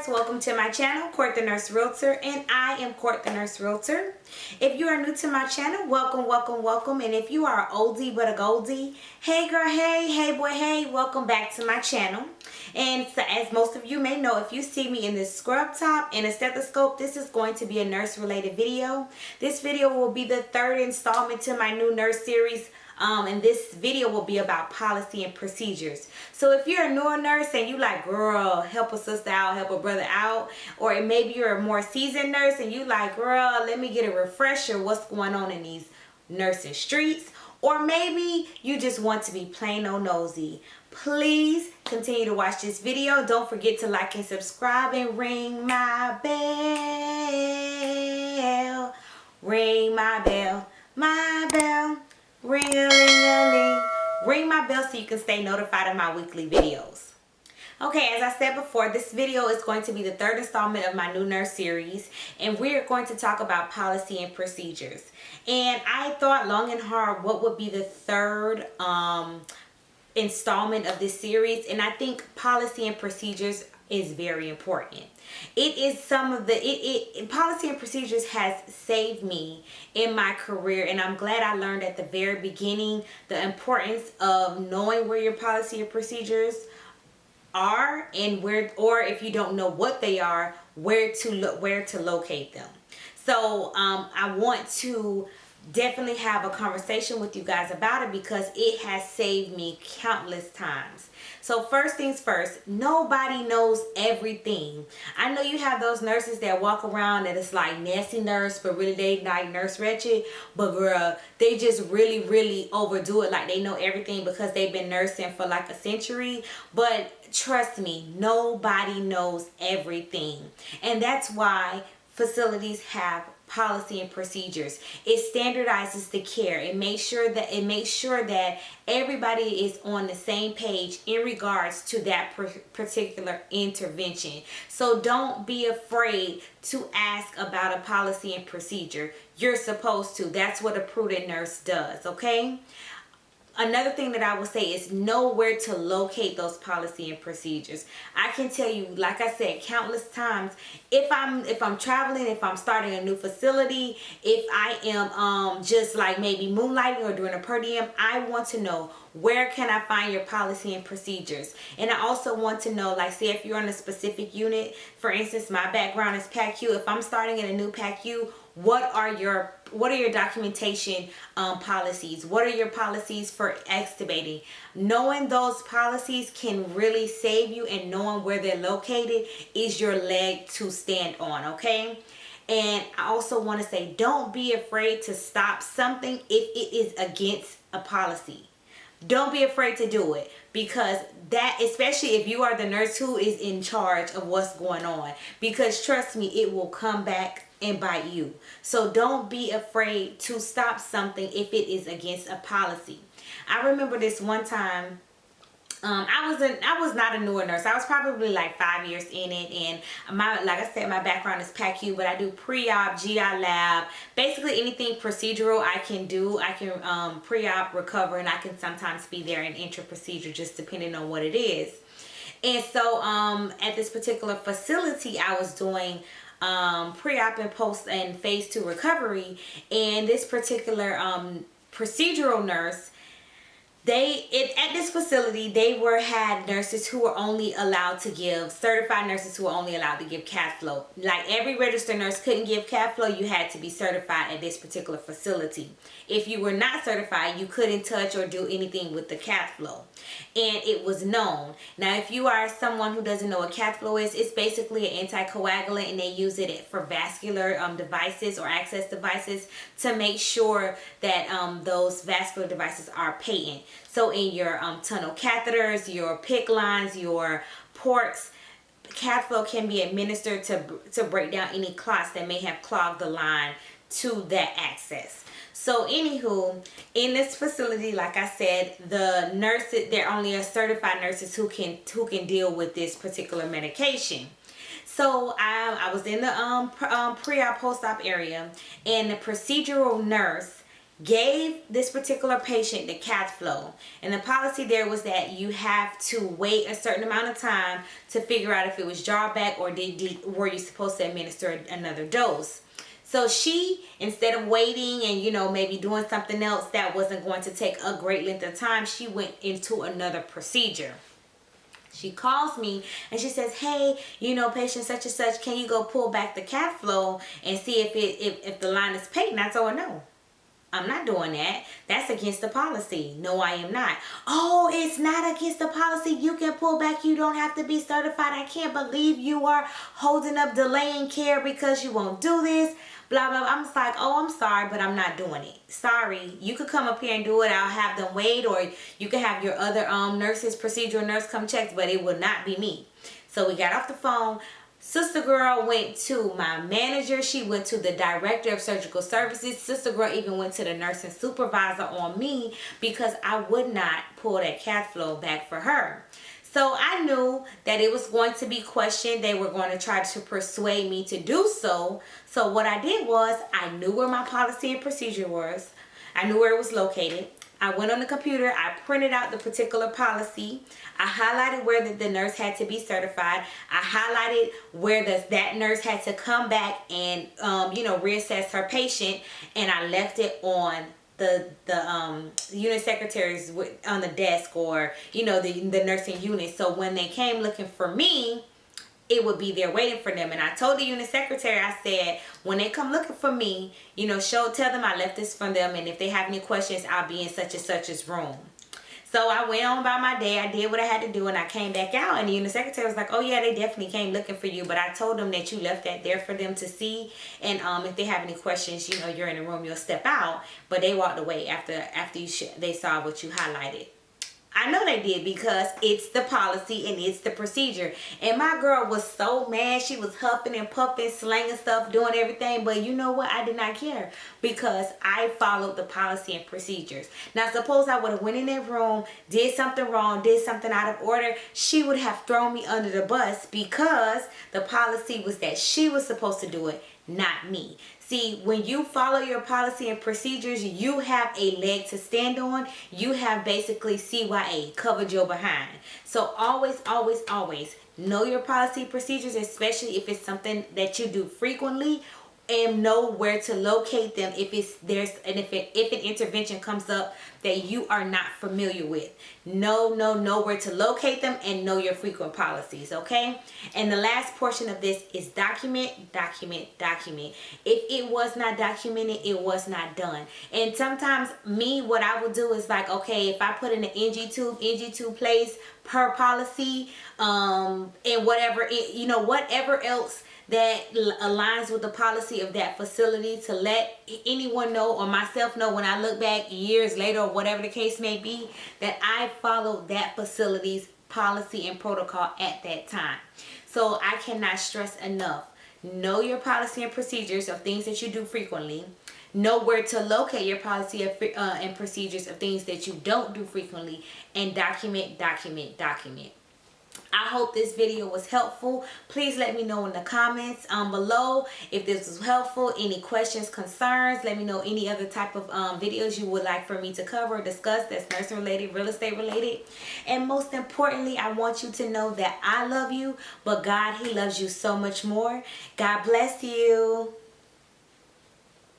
guys, welcome to my channel, Court the Nurse Realtor, and I am Court the Nurse Realtor. If you are new to my channel, welcome. And if you are an oldie but a goldie, hey girl, hey boy, hey, welcome back to my channel. And so, as most of you may know, if you see me in this scrub top and a stethoscope, this is going to be a nurse related video. This video will be the third installment to my new nurse series. And this video will be about policy and procedures. So if you're a newer nurse and you like, girl, help a sister out, help a brother out, or maybe you're a more seasoned nurse and you like, girl, let me get a refresher what's going on in these nursing streets, or maybe you just want to be plain old nosy, please continue to watch this video. Don't forget to like and subscribe and ring my bell. Ring my bell, my bell. Ring-a-ling-a-ling. Ring my bell so you can stay notified of my weekly videos. Okay, as I said before, this video is going to be the third installment of my new nurse series, and we're going to talk about policy and procedures. And I thought long and hard what would be the third installment of this series, and I think policy and procedures is very important. It is some of the policy and procedures has saved me in my career, and I'm glad I learned at the very beginning the importance of knowing where your policy and procedures are, and where, or if you don't know what they are, where to locate them. So I want to definitely have a conversation with you guys about it because it has saved me countless times. So first things first, nobody knows everything. I know you have those nurses that walk around and it's like nasty nurse, but really they like nurse wretched, but girl, they just really overdo it like they know everything because they've been nursing for like a century. But trust me, nobody knows everything, and that's why facilities have policy and procedures. It standardizes the care. It makes sure that everybody is on the same page in regards to that particular intervention. So don't be afraid to ask about a policy and procedure. You're supposed to. That's what a prudent nurse does, okay? Another thing that I will say is know where to locate those policy and procedures. I can tell you, like I said, countless times, if I'm traveling, if I'm starting a new facility, if I am just like maybe moonlighting or doing a per diem, I want to know where can I find your policy and procedures. And I also want to know, like, say if you're on a specific unit, for instance, my background is PACU. If I'm starting in a new PACU, what are your documentation policies? What are your policies for extubating? Knowing those policies can really save you, and knowing where they're located is your leg to stand on, okay? And I also want to say, don't be afraid to stop something if it is against a policy. Don't be afraid to do it, because that, especially if you are the nurse who is in charge of what's going on, because trust me, it will come back and bite you. So don't be afraid to stop something if it is against a policy. I remember this one time, I was not a newer nurse. I was probably like 5 years in it, and like I said, my background is PACU, but I do pre-op, GI lab, basically anything procedural I can do. I can pre-op, recover, and I can sometimes be there in intra-procedure, just depending on what it is. And so at this particular facility, I was doing pre-op and post and phase 2 recovery, and this particular procedural nurse, at this facility, they had nurses who were only allowed to give, certified nurses who were only allowed to give cath flow. Like every registered nurse couldn't give cath flow. You had to be certified at this particular facility. If you were not certified, you couldn't touch or do anything with the cath flow. And it was known. Now, if you are someone who doesn't know what cath flow is, it's basically an anticoagulant, and they use it for vascular devices or access devices to make sure that those vascular devices are patent. So in your tunnel catheters, your PICC lines, your ports, cath flow can be administered to break down any clots that may have clogged the line to that access. So anywho, in this facility, like I said, the nurses, there only are certified nurses who can deal with this particular medication. So I was in the pre-op post-op area, and the procedural nurse gave this particular patient the cath flow, and the policy there was that you have to wait a certain amount of time to figure out if it was drawback or were you supposed to administer another dose. So she, instead of waiting and, you know, maybe doing something else that wasn't going to take a great length of time, she went into another procedure. She calls me and she says, hey, you know, patient such and such, can you go pull back the cath flow and see if the line is patent? I told her no. I'm not doing that. That's against the policy. No, I am not. Oh, it's not against the policy. You can pull back. You don't have to be certified. I can't believe you are holding up delaying care because you won't do this. Blah, blah, blah. I'm just like, oh, I'm sorry, but I'm not doing it. Sorry. You could come up here and do it. I'll have them wait, or you can have your other nurses, procedural nurse come check, but it will not be me. So we got off the phone. Sister girl went to my manager. She went to the director of surgical services. Sister girl even went to the nursing supervisor on me because I would not pull that cath flow back for her. So I knew that it was going to be questioned. They were going to try to persuade me to do so. So what I did was I knew where my policy and procedure was. I knew where it was located. I went on the computer, I printed out the particular policy, I highlighted where the nurse had to be certified, I highlighted where that nurse had to come back and reassess her patient, and I left it on the unit secretaries on the desk, or the nursing unit, so when they came looking for me, it would be there waiting for them. And I told the unit secretary, I said, when they come looking for me, tell them I left this for them, and if they have any questions, I'll be in such and such's room. So I went on by my day, I did what I had to do, and I came back out, and the unit secretary was like, oh yeah, they definitely came looking for you, but I told them that you left that there for them to see, and if they have any questions, you're in the room, you'll step out. But they walked away after they saw what you highlighted. I know they did, because it's the policy and it's the procedure. And my girl was so mad. She was huffing and puffing, slanging stuff, doing everything. But you know what? I did not care, because I followed the policy and procedures. Now, suppose I would have went in that room, did something wrong, did something out of order. She would have thrown me under the bus, because the policy was that she was supposed to do it, not me. See, when you follow your policy and procedures, you have a leg to stand on. You have basically CYA, covered your behind. So always, always, always know your policy and procedures, especially if it's something that you do frequently, and know where to locate them if an intervention comes up that you are not familiar with. Know where to locate them, and know your frequent policies, okay? And the last portion of this is document, document, document. If it was not documented, it was not done. And sometimes what I will do is like, okay, if I put in an NG tube plays per policy, and whatever else that aligns with the policy of that facility, to let anyone know or myself know when I look back years later, or whatever the case may be, that I followed that facility's policy and protocol at that time. So I cannot stress enough. Know your policy and procedures of things that you do frequently. Know where to locate your policy and procedures of things that you don't do frequently. And document, document, document. I hope this video was helpful. Please let me know in the comments below if this was helpful. Any questions, concerns, let me know any other type of videos you would like for me to cover or discuss that's nursing related, real estate related. And most importantly, I want you to know that I love you, but God, He loves you so much more. God bless you.